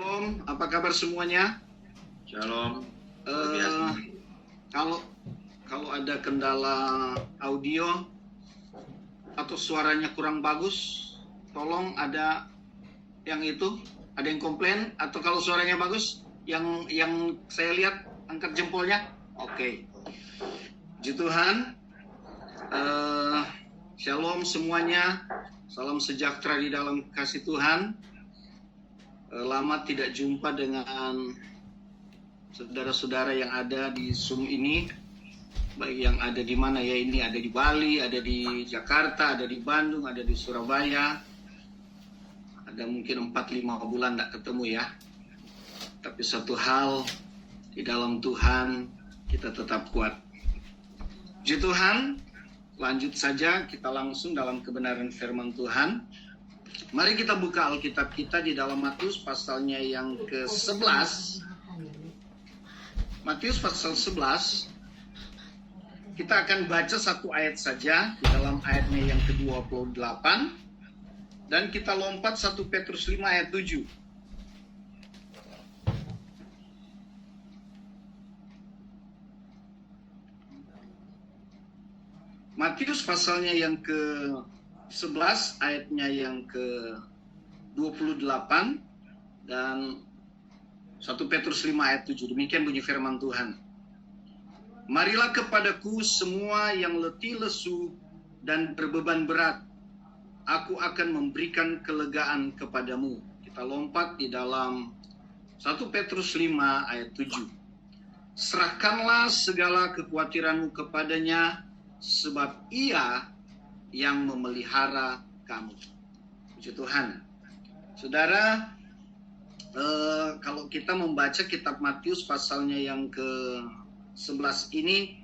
Shalom, apa kabar semuanya? Shalom. Eh, kalau kalau ada kendala audio atau suaranya kurang bagus, tolong ada yang komplain, atau kalau suaranya bagus, yang saya lihat angkat jempolnya. Oke. Puji Tuhan. Shalom semuanya. Salam sejahtera di dalam kasih Tuhan. Lama tidak jumpa dengan saudara-saudara yang ada di Zoom ini, baik yang ada di mana ya, ini ada di Bali, ada di Jakarta, ada di Bandung, ada di Surabaya. Ada mungkin 4-5 bulan tidak ketemu ya. Tapi satu hal, di dalam Tuhan kita tetap kuat. Puji Tuhan. Lanjut saja, kita langsung dalam kebenaran firman Tuhan. Mari kita buka Alkitab kita di dalam Matius pasalnya yang ke-11. Matius pasal 11. Kita akan baca satu ayat saja di dalam ayatnya yang ke-28. Dan kita lompat 1 Petrus 5 ayat 7. Matius pasalnya yang ke-11 ayatnya yang ke-28 dan 1 Petrus 5 ayat 7. Demikian bunyi firman Tuhan. Marilah kepadaku semua yang letih lesu dan berbeban berat. Aku akan memberikan kelegaan kepadamu. Kita lompat di dalam 1 Petrus 5 ayat 7. Serahkanlah segala kekhawatiranmu kepadanya, sebab Ia yang memelihara kamu. Puji Tuhan. Saudara, kalau kita membaca kitab Matius pasalnya yang ke-11 ini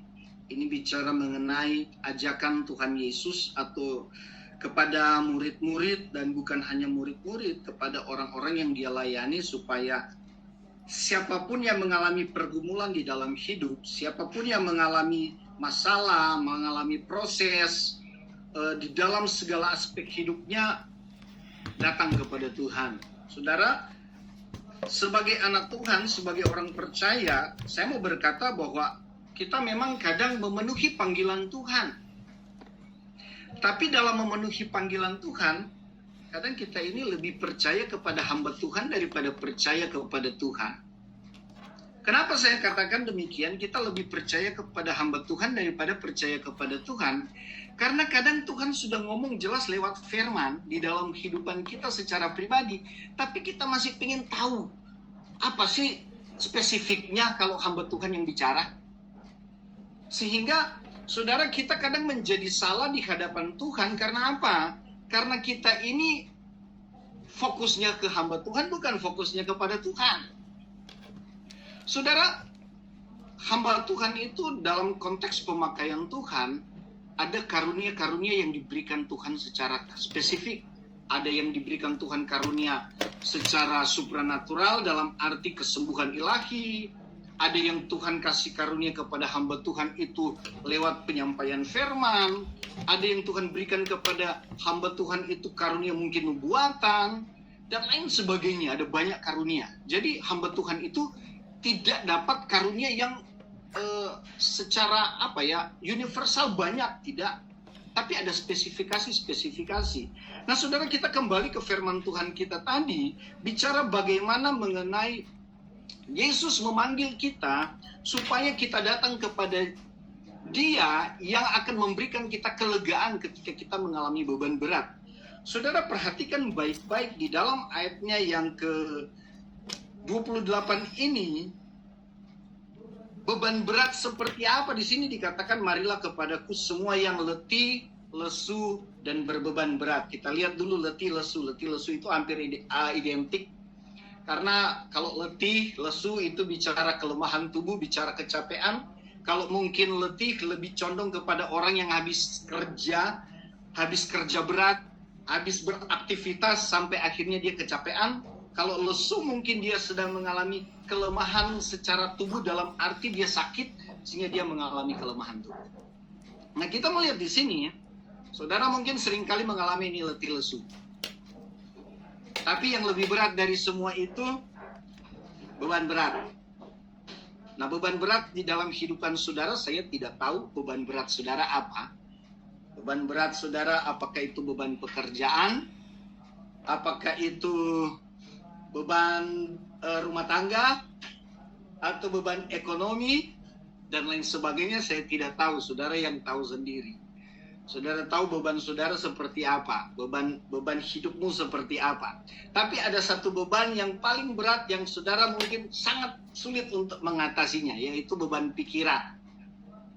bicara mengenai ajakan Tuhan Yesus atau kepada murid-murid, dan bukan hanya murid-murid, kepada orang-orang yang Dia layani, supaya siapapun yang mengalami pergumulan di dalam hidup, siapapun yang mengalami masalah, mengalami proses di dalam segala aspek hidupnya, datang kepada Tuhan. Saudara, sebagai anak Tuhan, sebagai orang percaya, saya mau berkata bahwa kita memang kadang memenuhi panggilan Tuhan. Tapi dalam memenuhi panggilan Tuhan, kadang kita ini lebih percaya kepada hamba Tuhan daripada percaya kepada Tuhan. Kenapa saya katakan demikian? Kita lebih percaya kepada hamba Tuhan daripada percaya kepada Tuhan. Karena kadang Tuhan sudah ngomong jelas lewat firman di dalam kehidupan kita secara pribadi. Tapi kita masih ingin tahu, apa sih spesifiknya kalau hamba Tuhan yang bicara? Sehingga saudara, kita kadang menjadi salah di hadapan Tuhan. Karena apa? Karena kita ini fokusnya ke hamba Tuhan, bukan fokusnya kepada Tuhan. Saudara, hamba Tuhan itu dalam konteks pemakaian Tuhan, ada karunia-karunia yang diberikan Tuhan secara spesifik. Ada yang diberikan Tuhan karunia secara supranatural dalam arti kesembuhan ilahi. Ada yang Tuhan kasih karunia kepada hamba Tuhan itu lewat penyampaian firman. Ada yang Tuhan berikan kepada hamba Tuhan itu karunia mungkin nubuatan, dan lain sebagainya. Ada banyak karunia. Jadi hamba Tuhan itu tidak dapat karunia yang secara universal banyak, tidak. Tapi ada spesifikasi. Nah saudara, kita kembali ke firman Tuhan kita tadi, bicara bagaimana mengenai Yesus memanggil kita supaya kita datang kepada Dia yang akan memberikan kita kelegaan ketika kita mengalami beban berat. Saudara, perhatikan baik-baik di dalam ayatnya yang ke-28 ini, beban berat seperti apa di sini dikatakan, marilah kepadaku semua yang letih, lesu dan berbeban berat. Kita lihat dulu letih, lesu. Letih, lesu itu hampir identik. Karena kalau letih, lesu itu bicara kelemahan tubuh, bicara kecapean. Kalau mungkin letih lebih condong kepada orang yang habis kerja berat, habis beraktivitas sampai akhirnya dia kecapean. Kalau lesu mungkin dia sedang mengalami kelemahan secara tubuh dalam arti dia sakit sehingga dia mengalami kelemahan tubuh. Nah, kita melihat di sini ya, saudara mungkin seringkali mengalami ini letih lesu. Tapi yang lebih berat dari semua itu, Beban berat. Nah, beban berat di dalam kehidupan saudara, saya tidak tahu beban berat saudara apa. Beban berat saudara, apakah itu beban pekerjaan? Apakah itu beban rumah tangga? Atau beban ekonomi? Dan lain sebagainya, saya tidak tahu. Saudara yang tahu sendiri. Saudara tahu beban saudara seperti apa, beban hidupmu seperti apa. Tapi ada satu beban yang paling berat yang saudara mungkin sangat sulit untuk mengatasinya, yaitu beban pikiran.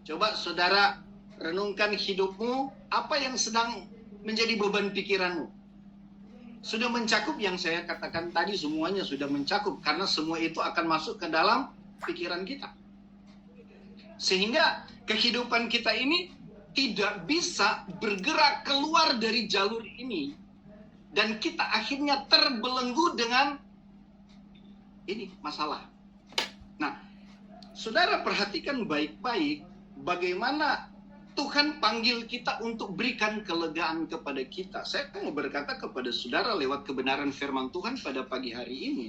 Coba saudara renungkan hidupmu, apa yang sedang menjadi beban pikiranmu. Sudah mencakup yang saya katakan tadi, semuanya sudah mencakup, karena semua itu akan masuk ke dalam pikiran kita. Sehingga kehidupan kita ini tidak bisa bergerak keluar dari jalur ini, dan kita akhirnya terbelenggu dengan ini masalah. Nah, saudara perhatikan baik-baik bagaimana Tuhan panggil kita untuk berikan kelegaan kepada kita. Saya mau berkata kepada saudara lewat kebenaran firman Tuhan pada pagi hari ini,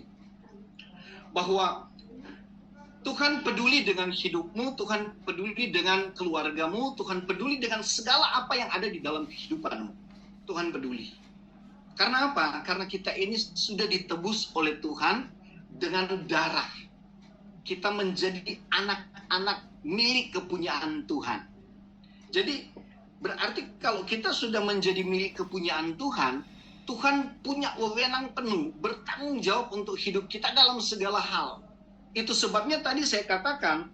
bahwa Tuhan peduli dengan hidupmu, Tuhan peduli dengan keluargamu, Tuhan peduli dengan segala apa yang ada di dalam kehidupanmu. Tuhan peduli. Karena apa? Karena kita ini sudah ditebus oleh Tuhan dengan darah. Kita menjadi anak-anak milik kepunyaan Tuhan. Jadi berarti kalau kita sudah menjadi milik kepunyaan Tuhan, Tuhan punya wewenang penuh, bertanggung jawab untuk hidup kita dalam segala hal. Itu sebabnya tadi saya katakan,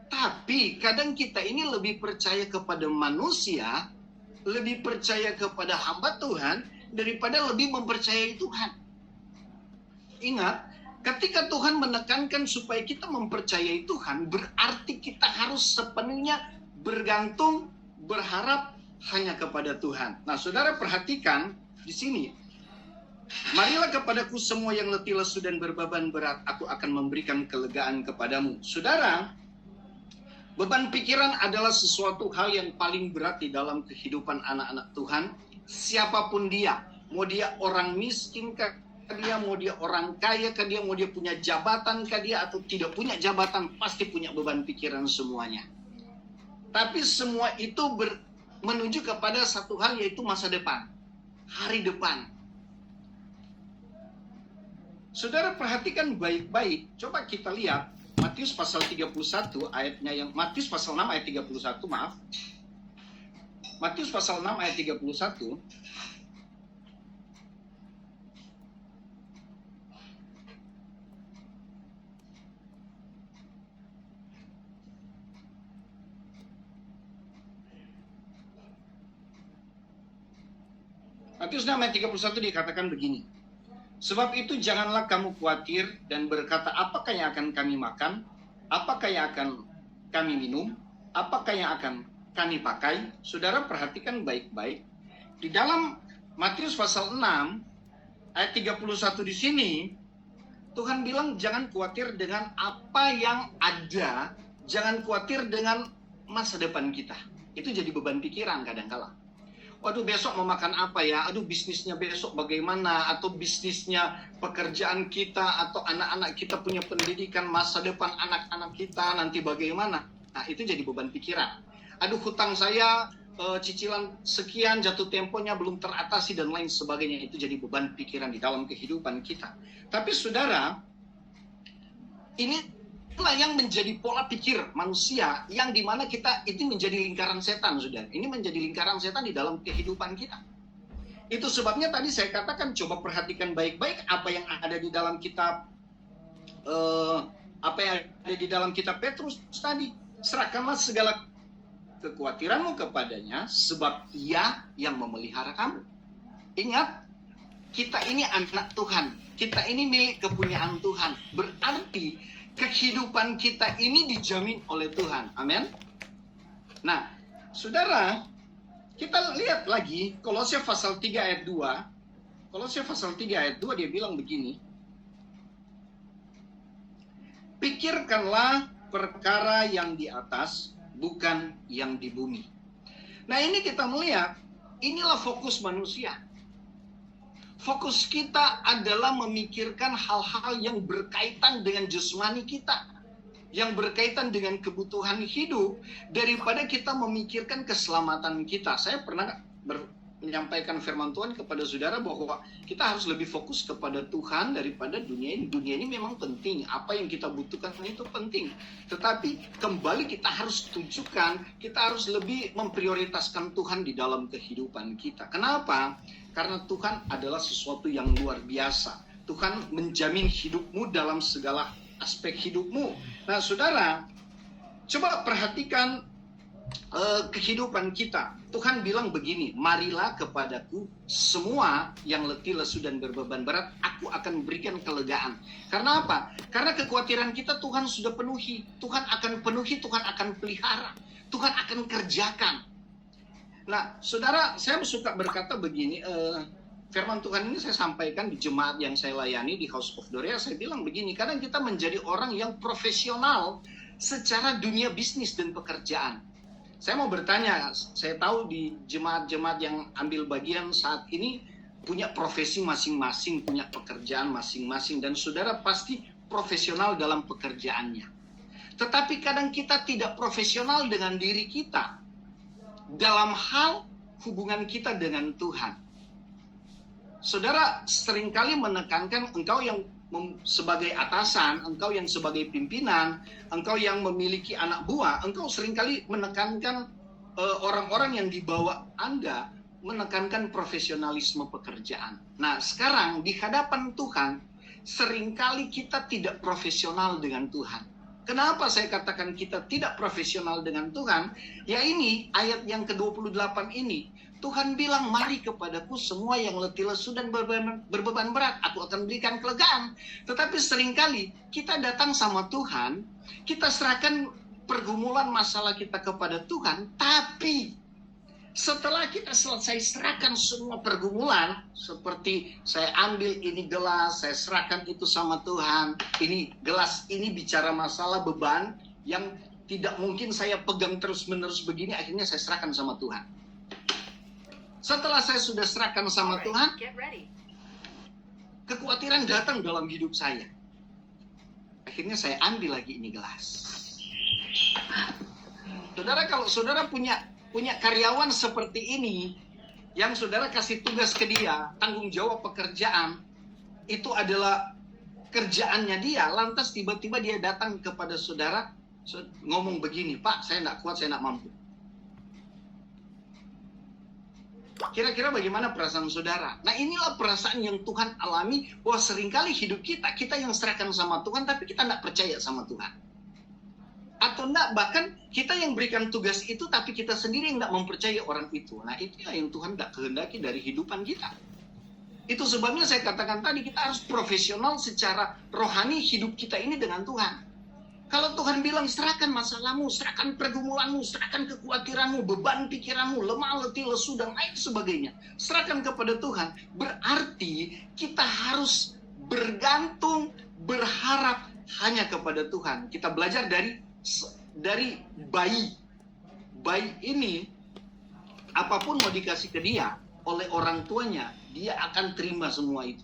tapi kadang kita ini lebih percaya kepada manusia, lebih percaya kepada hamba Tuhan, daripada lebih mempercayai Tuhan. Ingat, ketika Tuhan menekankan supaya kita mempercayai Tuhan, berarti kita harus sepenuhnya bergantung, berharap hanya kepada Tuhan. Nah, saudara perhatikan di sini. Marilah kepadaku semua yang letih lesu dan berbeban berat, aku akan memberikan kelegaan kepadamu. Saudara, beban pikiran adalah sesuatu hal yang paling berat di dalam kehidupan anak-anak Tuhan. Siapapun dia, mau dia orang miskin kah dia, mau dia orang kaya kah dia, mau dia punya jabatan kah dia, atau tidak punya jabatan, pasti punya beban pikiran semuanya. Tapi semua itu menuju kepada satu hal, yaitu masa depan, hari depan. Saudara perhatikan baik-baik. Coba kita lihat Matius pasal 31 ayatnya, yang Matius pasal 6 ayat 31, maaf. Matius pasal 6 ayat 31. Matius 6 ayat 31 dikatakan begini. Sebab itu janganlah kamu khawatir dan berkata, apakah yang akan kami makan? Apakah yang akan kami minum? Apakah yang akan kami pakai? Saudara perhatikan baik-baik. Di dalam Matius pasal 6 ayat 31 di sini, Tuhan bilang jangan khawatir dengan apa yang ada, jangan khawatir dengan masa depan kita. Itu jadi beban pikiran kadang-kala. Waduh, besok mau makan apa ya? Aduh, bisnisnya besok bagaimana? Atau bisnisnya pekerjaan kita, atau anak-anak kita punya pendidikan, masa depan anak-anak kita nanti bagaimana? Nah, itu jadi beban pikiran. Aduh, hutang saya, cicilan sekian, jatuh temponya belum teratasi, dan lain sebagainya. Itu jadi beban pikiran di dalam kehidupan kita. Tapi saudara, ini yang menjadi pola pikir manusia, yang dimana kita itu menjadi lingkaran setan, saudara. Ini menjadi lingkaran setan di dalam kehidupan kita. Itu sebabnya tadi saya katakan, coba perhatikan baik-baik apa yang ada di dalam kitab, apa yang ada di dalam kitab Petrus tadi. Serahkanlah segala kekhawatiranmu kepadanya, sebab Ia yang memelihara kamu. Ingat, kita ini anak Tuhan, kita ini milik kepunyaan Tuhan. Berarti kehidupan kita ini dijamin oleh Tuhan. Amin. Nah, saudara, kita lihat lagi Kolose pasal 3 ayat 2. Kolose pasal 3 ayat 2 dia bilang begini. Pikirkanlah perkara yang di atas, bukan yang di bumi. Nah, ini kita melihat, inilah fokus manusia. Fokus kita adalah memikirkan hal-hal yang berkaitan dengan jasmani kita, yang berkaitan dengan kebutuhan hidup, daripada kita memikirkan keselamatan kita. Saya pernah menyampaikan firman Tuhan kepada saudara bahwa kita harus lebih fokus kepada Tuhan daripada dunia ini. Dunia ini memang penting, apa yang kita butuhkan itu penting. Tetapi kembali kita harus tunjukkan, kita harus lebih memprioritaskan Tuhan di dalam kehidupan kita. Kenapa? Karena Tuhan adalah sesuatu yang luar biasa. Tuhan menjamin hidupmu dalam segala aspek hidupmu. Nah, saudara, coba perhatikan kehidupan kita. Tuhan bilang begini, marilah kepadaku semua yang letih, lesu, dan berbeban berat, aku akan berikan kelegaan. Karena apa? Karena kekhawatiran kita Tuhan sudah penuhi. Tuhan akan penuhi, Tuhan akan pelihara, Tuhan akan kerjakan. Nah, saudara, saya suka berkata begini, firman Tuhan ini saya sampaikan di jemaat yang saya layani di House of Dorea. Saya bilang begini, kadang kita menjadi orang yang profesional secara dunia bisnis dan pekerjaan. Saya mau bertanya, saya tahu di jemaat-jemaat yang ambil bagian saat ini punya profesi masing-masing, punya pekerjaan masing-masing, dan saudara pasti profesional dalam pekerjaannya. Tetapi kadang kita tidak profesional dengan diri kita dalam hal hubungan kita dengan Tuhan. Saudara seringkali menekankan engkau yang sebagai atasan, engkau yang sebagai pimpinan, engkau yang memiliki anak buah, engkau seringkali menekankan orang-orang yang di bawah Anda, menekankan profesionalisme pekerjaan. Nah, sekarang di hadapan Tuhan, seringkali kita tidak profesional dengan Tuhan. Kenapa saya katakan kita tidak profesional dengan Tuhan? Ya ini, ayat yang ke-28 ini. Tuhan bilang, mari kepadaku semua yang letih lesu dan berbeban berat, aku akan berikan kelegaan. Tetapi seringkali kita datang sama Tuhan, kita serahkan pergumulan masalah kita kepada Tuhan, tapi setelah kita selesai serahkan semua pergumulan, seperti saya ambil ini gelas, saya serahkan itu sama Tuhan, ini gelas ini bicara masalah beban yang tidak mungkin saya pegang terus-menerus begini, akhirnya saya serahkan sama Tuhan. Setelah saya sudah serahkan sama Tuhan, kekhawatiran datang dalam hidup saya. Akhirnya saya ambil lagi ini gelas. Saudara, kalau saudara punya karyawan seperti ini, yang saudara kasih tugas ke dia, tanggung jawab pekerjaan, itu adalah kerjaannya dia, lantas tiba-tiba dia datang kepada saudara, ngomong begini, Pak, saya tidak kuat, saya tidak mampu. Kira-kira bagaimana perasaan saudara? Nah, inilah perasaan yang Tuhan alami, bahwa seringkali hidup kita yang serahkan sama Tuhan, tapi kita tidak percaya sama Tuhan. Atau enggak, bahkan kita yang berikan tugas itu, tapi kita sendiri yang tidak mempercayai orang itu. Nah, itu yang Tuhan tidak kehendaki dari kehidupan kita. Itu sebabnya saya katakan tadi, kita harus profesional secara rohani hidup kita ini dengan Tuhan. Kalau Tuhan bilang, serahkan masalahmu, serahkan pergumulanmu, serahkan kekhawatiranmu, beban pikiranmu, lemah, letih, lesu, dan lain sebagainya, serahkan kepada Tuhan. Berarti kita harus bergantung, berharap hanya kepada Tuhan. Kita belajar dari bayi ini, apapun mau dikasih ke dia oleh orang tuanya, dia akan terima semua itu.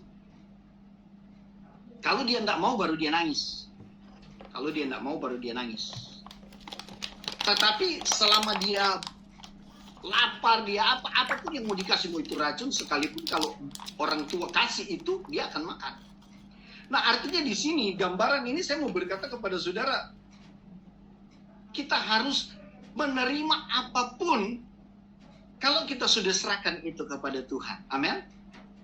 Kalau dia tidak mau, baru dia nangis. Kalau dia tidak mau, baru dia nangis. Tetapi selama dia lapar, dia apapun yang mau dikasih, mau itu racun, sekalipun kalau orang tua kasih itu, dia akan makan. Nah, artinya di sini gambaran ini saya mau berkata kepada saudara, kita harus menerima apapun kalau kita sudah serahkan itu kepada Tuhan. Amin.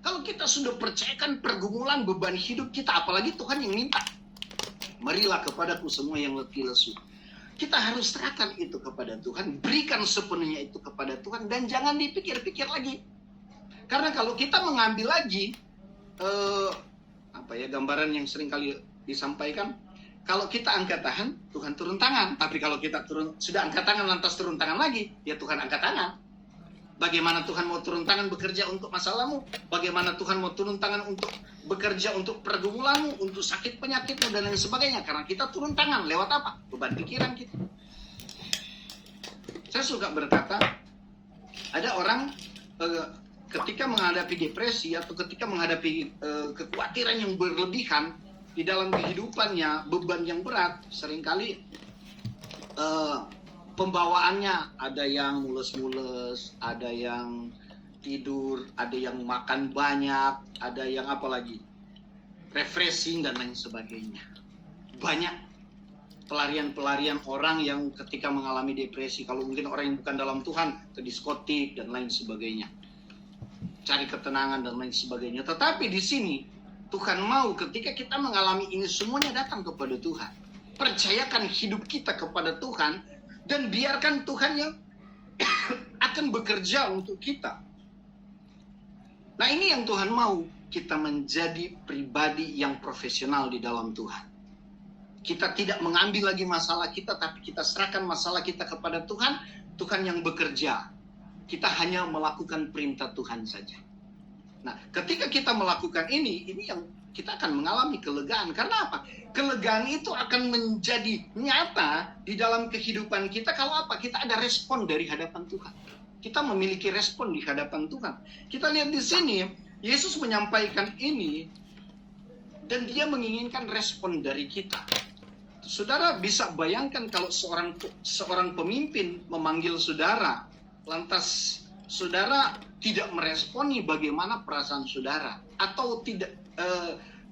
Kalau kita sudah percayakan pergumulan beban hidup kita, apalagi Tuhan yang minta, marilah kepadaku semua yang letih lesu. Kita harus serahkan itu kepada Tuhan, berikan sepenuhnya itu kepada Tuhan, dan jangan dipikir-pikir lagi. Karena kalau kita mengambil lagi, gambaran yang sering kali disampaikan, kalau kita angkat tangan, Tuhan turun tangan. Tapi kalau kita sudah angkat tangan lantas turun tangan lagi, ya Tuhan angkat tangan. Bagaimana Tuhan mau turun tangan bekerja untuk masalahmu? Bagaimana Tuhan mau turun tangan untuk bekerja untuk pergumulanmu, untuk sakit penyakitmu, dan lain sebagainya? Karena kita turun tangan lewat apa? Beban pikiran kita. Saya suka berkata, ada orang ketika menghadapi depresi atau ketika menghadapi kekhawatiran yang berlebihan di dalam kehidupannya, beban yang berat, seringkali pembawaannya ada yang mules-mules, ada yang tidur, ada yang makan banyak, ada yang apalagi refreshing dan lain sebagainya. Banyak pelarian-pelarian orang yang ketika mengalami depresi, kalau mungkin orang yang bukan dalam Tuhan, ke diskotik dan lain sebagainya, cari ketenangan dan lain sebagainya. Tetapi di sini Tuhan mau ketika kita mengalami ini semuanya datang kepada Tuhan. Percayakan hidup kita kepada Tuhan dan biarkan Tuhan yang akan bekerja untuk kita. Nah, ini yang Tuhan mau, kita menjadi pribadi yang profesional di dalam Tuhan. Kita tidak mengambil lagi masalah kita, tapi kita serahkan masalah kita kepada Tuhan. Tuhan yang bekerja. Kita hanya melakukan perintah Tuhan saja. Nah, ketika kita melakukan ini yang kita akan mengalami kelegaan. Karena apa? Kelegaan itu akan menjadi nyata di dalam kehidupan kita kalau apa? Kita ada respon dari hadapan Tuhan. Kita memiliki respon di hadapan Tuhan. Kita lihat di sini, Yesus menyampaikan ini dan dia menginginkan respon dari kita. Saudara bisa bayangkan kalau seorang pemimpin memanggil saudara, lantas saudara tidak meresponi bagaimana perasaan saudara, atau tidak,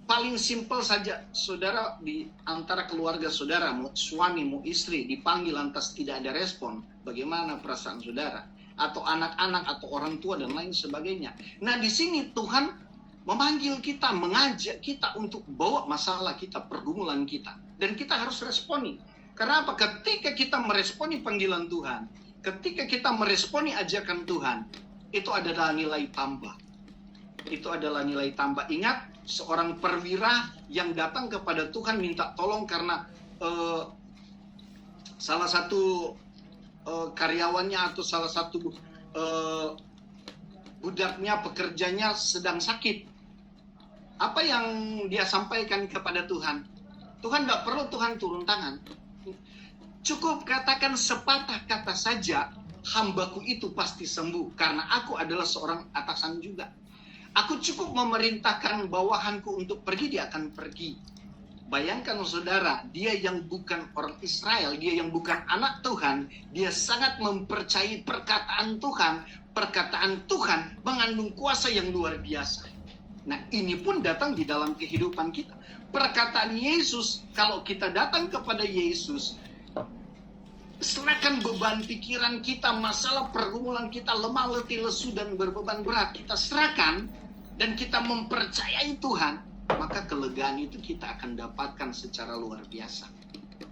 paling simpel saja, saudara di antara keluarga saudara, mau suami mau istri, dipanggil lantas tidak ada respon, bagaimana perasaan saudara, atau anak-anak atau orang tua dan lain sebagainya. Nah, di sini Tuhan memanggil kita, mengajak kita untuk bawa masalah kita, pergumulan kita, dan kita harus responi. Karena apa? Ketika kita meresponi panggilan Tuhan, ketika kita meresponi ajakan Tuhan, itu adalah nilai tambah. Itu adalah nilai tambah. Ingat, seorang perwira yang datang kepada Tuhan minta tolong karena salah satu karyawannya atau salah satu budaknya, pekerjanya sedang sakit. Apa yang dia sampaikan kepada Tuhan? Tuhan tidak perlu Tuhan turun tangan. Cukup katakan sepatah kata saja, hambaku itu pasti sembuh. Karena aku adalah seorang atasan juga. Aku cukup memerintahkan bawahanku untuk pergi, dia akan pergi. Bayangkan saudara, dia yang bukan orang Israel, dia yang bukan anak Tuhan, dia sangat mempercayai perkataan Tuhan. Perkataan Tuhan mengandung kuasa yang luar biasa. Nah, ini pun datang di dalam kehidupan kita. Perkataan Yesus, kalau kita datang kepada Yesus, serahkan beban pikiran kita, masalah pergumulan kita, lemah, letih, lesu, dan berbeban berat. Kita serahkan dan kita mempercayai Tuhan, maka kelegaan itu kita akan dapatkan secara luar biasa.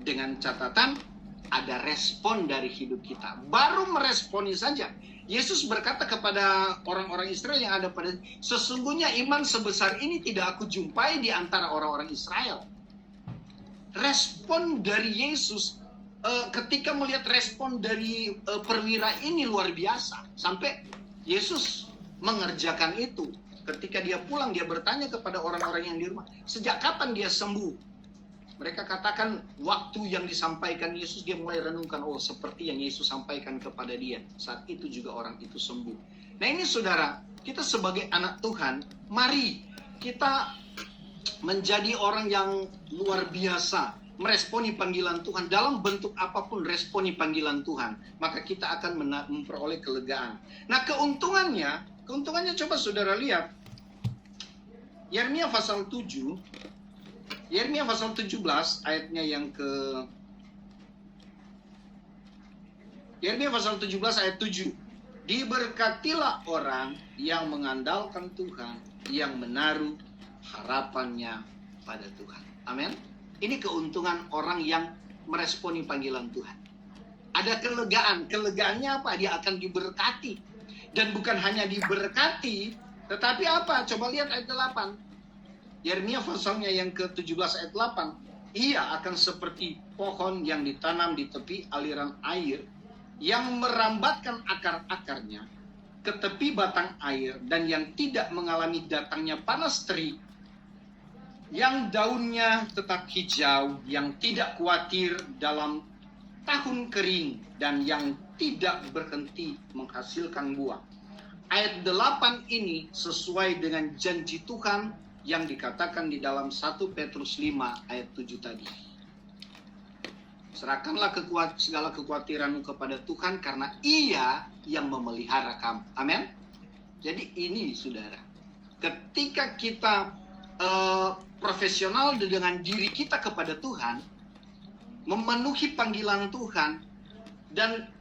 Dengan catatan, ada respon dari hidup kita. Baru meresponi saja. Yesus berkata kepada orang-orang Israel yang ada pada, sesungguhnya iman sebesar ini tidak aku jumpai di antara orang-orang Israel. Respon dari Yesus ketika melihat respon dari perwira ini luar biasa. Sampai Yesus mengerjakan itu. Ketika dia pulang, dia bertanya kepada orang-orang yang di rumah, sejak kapan dia sembuh? Mereka katakan waktu yang disampaikan Yesus, dia mulai renungkan, oh seperti yang Yesus sampaikan kepada dia. Saat itu juga orang itu sembuh. Nah ini saudara, kita sebagai anak Tuhan, mari kita menjadi orang yang luar biasa, meresponi panggilan Tuhan. Dalam bentuk apapun responi panggilan Tuhan, maka kita akan memperoleh kelegaan. Nah keuntungannya coba saudara lihat. Yeremia pasal 7, Yeremia pasal 17 ayatnya yang ke Yeremia pasal 17 ayat 7. Diberkatilah orang yang mengandalkan Tuhan, yang menaruh harapannya pada Tuhan. Amin. Ini keuntungan orang yang meresponi panggilan Tuhan. Ada kelegaan. Kelegaannya apa? Dia akan diberkati. Dan bukan hanya diberkati, tetapi apa? Coba lihat ayat 8. Yeremia pasalnya yang ke-17 ayat 8. Ia akan seperti pohon yang ditanam di tepi aliran air, yang merambatkan akar-akarnya ke tepi batang air, dan yang tidak mengalami datangnya panas terik, yang daunnya tetap hijau, yang tidak khawatir dalam tahun kering, dan yang tidak berhenti menghasilkan buah. ayat 8 ini sesuai dengan janji Tuhan yang dikatakan di dalam 1 Petrus 5 ayat 7 tadi. Serahkanlah segala kekhawatiranmu kepada Tuhan karena Ia yang memelihara kamu. Amin. Jadi ini saudara, ketika kita profesional dengan diri kita kepada Tuhan, memenuhi panggilan Tuhan, dan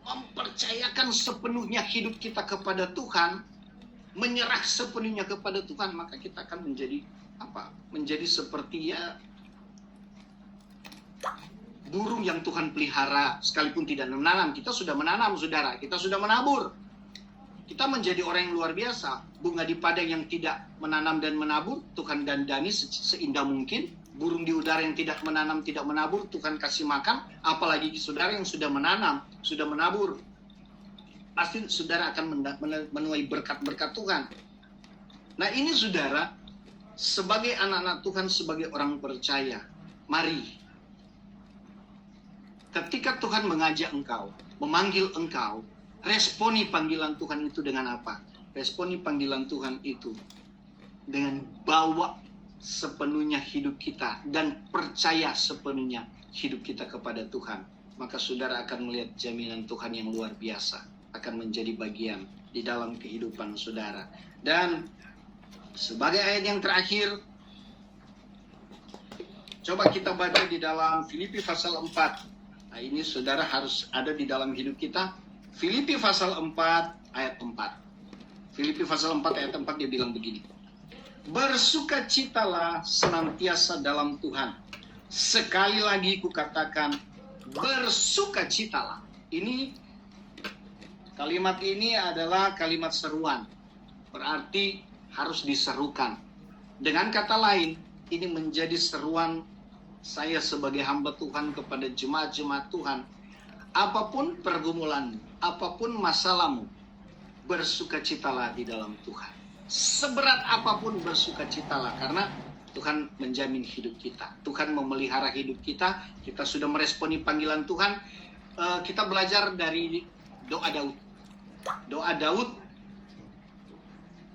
mempercayakan sepenuhnya hidup kita kepada Tuhan, menyerah sepenuhnya kepada Tuhan, maka kita akan menjadi seperti burung yang Tuhan pelihara sekalipun tidak menanam. Kita sudah menanam saudara, kita sudah menabur. Kita menjadi orang yang luar biasa. Bunga di padang yang tidak menanam dan menabur, Tuhan dandani seindah mungkin. Burung di udara yang tidak menanam, tidak menabur, Tuhan kasih makan. Apalagi saudara yang sudah menanam, sudah menabur. Pasti saudara akan menuai berkat-berkat Tuhan. Nah ini saudara, sebagai anak-anak Tuhan, sebagai orang percaya, mari. Ketika Tuhan mengajak engkau, memanggil engkau, responi panggilan Tuhan itu dengan apa? Responi panggilan Tuhan itu dengan bawa sepenuhnya hidup kita dan percaya sepenuhnya hidup kita kepada Tuhan. Maka saudara akan melihat jaminan Tuhan yang luar biasa akan menjadi bagian di dalam kehidupan saudara. Dan sebagai ayat yang terakhir, coba kita baca di dalam Filipi pasal 4. Nah ini saudara harus ada di dalam hidup kita. Filipi pasal 4 ayat 4. Filipi pasal 4 ayat 4 dia bilang begini. Bersukacitalah senantiasa dalam Tuhan. Sekali lagi kukatakan, bersukacitalah. Kalimat ini adalah kalimat seruan. Berarti harus diserukan. Dengan kata lain, ini menjadi seruan saya sebagai hamba Tuhan kepada jemaat-jemaat Tuhan. Apapun pergumulanmu, apapun masalahmu, bersukacitalah di dalam Tuhan. Seberat apapun bersukacitalah, karena Tuhan menjamin hidup kita. Tuhan memelihara hidup kita. Kita sudah meresponi panggilan Tuhan. Kita belajar dari doa Daud. Doa Daud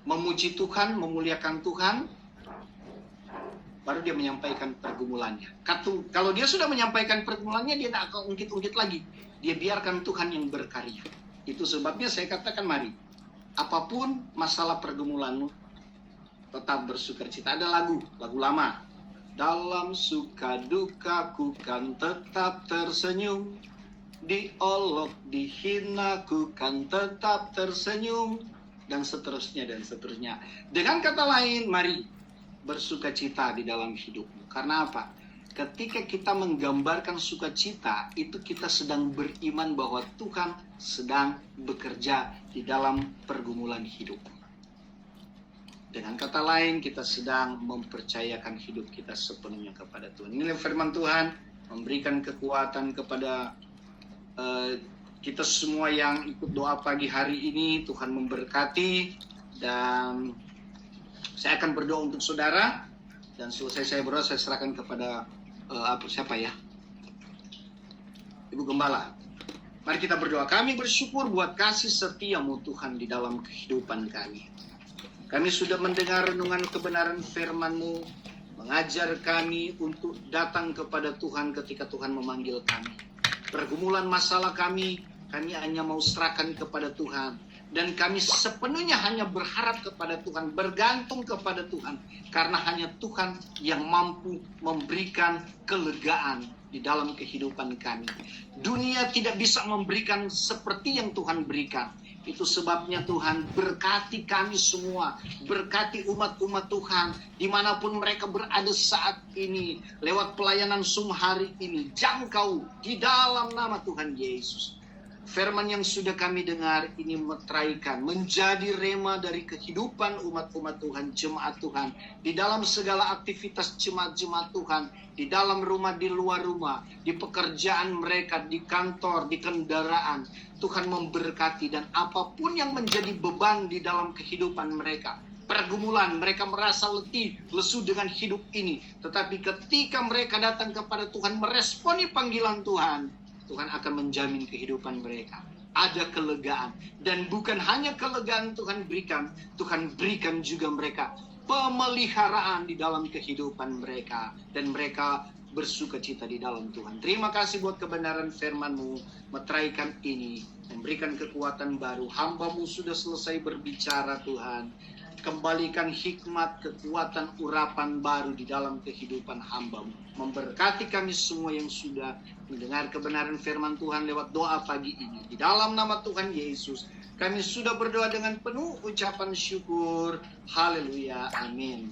memuji Tuhan, memuliakan Tuhan, baru dia menyampaikan pergumulannya. Kalau dia sudah menyampaikan pergumulannya, dia tidak akan ungkit-ungkit lagi. Dia biarkan Tuhan yang berkarya. Itu sebabnya saya katakan mari, apapun masalah pergumulanmu, tetap bersukacita. Ada lagu lama. Dalam suka dukaku kan tetap tersenyum, diolok dihina ku kan tetap tersenyum, dan seterusnya dan seterusnya. Dengan kata lain, mari bersukacita di dalam hidupmu. Karena apa? Ketika kita menggambarkan sukacita, itu kita sedang beriman bahwa Tuhan sedang bekerja di dalam pergumulan hidup. Dengan kata lain, kita sedang mempercayakan hidup kita sepenuhnya kepada Tuhan. Ini firman Tuhan memberikan kekuatan kepada kita semua yang ikut doa pagi hari ini. Tuhan memberkati, dan saya akan berdoa untuk saudara, dan selesai saya berdoa, saya serahkan kepada siapa ya? Ibu Gembala. Mari kita berdoa. Kami bersyukur buat kasih setia-Mu Tuhan di dalam kehidupan kami. Kami sudah mendengar renungan kebenaran firman-Mu, mengajar kami untuk datang kepada Tuhan ketika Tuhan memanggil kami. Pergumulan masalah kami hanya mau serahkan kepada Tuhan. Dan kami sepenuhnya hanya berharap kepada Tuhan, bergantung kepada Tuhan. Karena hanya Tuhan yang mampu memberikan kelegaan di dalam kehidupan kami. Dunia tidak bisa memberikan seperti yang Tuhan berikan. Itu sebabnya Tuhan berkati kami semua, berkati umat-umat Tuhan, dimanapun mereka berada saat ini, lewat pelayanan Zoom hari ini, jangkau di dalam nama Tuhan Yesus. Firman yang sudah kami dengar ini meteraikan, menjadi rema dari kehidupan umat-umat Tuhan, jemaat Tuhan. Di dalam segala aktivitas jemaat-jemaat Tuhan, di dalam rumah, di luar rumah, di pekerjaan mereka, di kantor, di kendaraan. Tuhan memberkati, dan apapun yang menjadi beban di dalam kehidupan mereka, pergumulan, mereka merasa letih, lesu dengan hidup ini. Tetapi ketika mereka datang kepada Tuhan, meresponi panggilan Tuhan, Tuhan akan menjamin kehidupan mereka. ada kelegaan. Dan bukan hanya kelegaan Tuhan berikan juga mereka pemeliharaan di dalam kehidupan mereka. Dan mereka bersuka cita di dalam Tuhan. Terima kasih buat kebenaran firman-Mu, meteraikan ini, memberikan kekuatan baru. Hamba-Mu sudah selesai berbicara Tuhan. Kembalikan hikmat, kekuatan, urapan baru di dalam kehidupan hamba-Mu. Memberkati kami semua yang sudah mendengar kebenaran firman Tuhan lewat doa pagi ini. Di dalam nama Tuhan Yesus, kami sudah berdoa dengan penuh ucapan syukur. Haleluya. Amin.